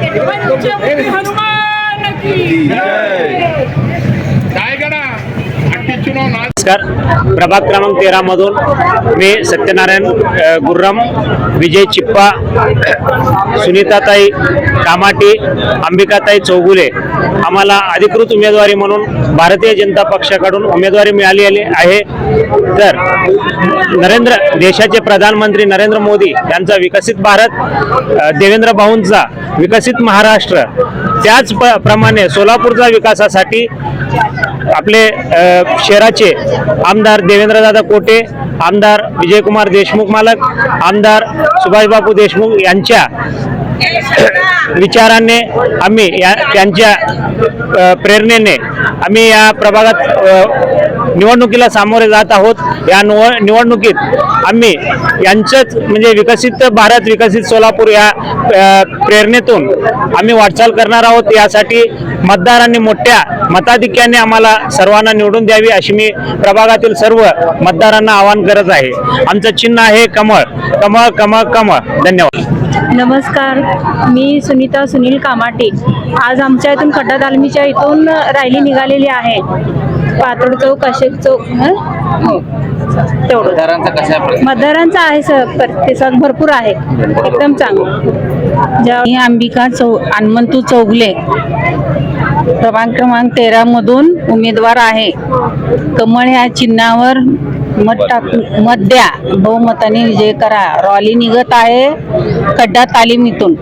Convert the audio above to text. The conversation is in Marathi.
पंचमुखी हनुमान की रायगडा चुनाव नमस्कार. प्रभाग क्रमांक 13 मधून मी सत्यनारायण गुर्रम, विजय चिप्पा, सुनीताताई कामाटी, अंबिकाताई चौगुले आम्हाला अधिकृत उमेदवारी म्हणून भारतीय जनता पक्षाकडून उमेदवारी मिळाली आहे. तर देशाचे प्रधानमंत्री नरेंद्र मोदी यांचा विकसित भारत, देवेंद्र भाऊंचा विकसित महाराष्ट्र, त्याच प्रमाणे सोलापूरचा विकासासाठी आपले शहराचे आमदार देवेंद्रदादा कोटे, आमदार विजयकुमार देशमुख मालक, आमदार सुभाषबाबू देशमुख यांच्या विचाराने आम्ही त्यांच्या प्रेरणेने आम्ही या प्रभागात निवडणुकीला सामोरे जात आहोत. या निवडणुकीत आम्ही यांचंच म्हणजे विकसित भारत, विकसित सोलापूर या प्रेरणेतून आम्ही वाटचाल करणार आहोत. यासाठी मतदारांनी मोठ्या मताधिक्याने आम्हाला सर्वांना निवडून द्यावी अशी मी प्रभागातील सर्व मतदारांना आवाहन करत आहे. आमचं चिन्ह आहे कमळ. कमळ कमळ कमळ. धन्यवाद. नमस्कार, मी सुनीता सुनील कामाटे. आज आमच्या इथून खड्डा तालमीच्या इथून रॅली निघालेली आहे. पातळ चौक, अशोक चौक, तेवढं मतदारांचा आहे प्रतिसाद भरपूर आहे, एकदम चांगलं. मी अंबिका हनुमंतू चौगुले, प्रभाग क्रमांक 13 मधून उमेदवार आहे. कमळ ह्या चिन्हावर मत द्या, बहुमताने विजय करा. रॅली निघत आहे खड्डा तालीमीतून.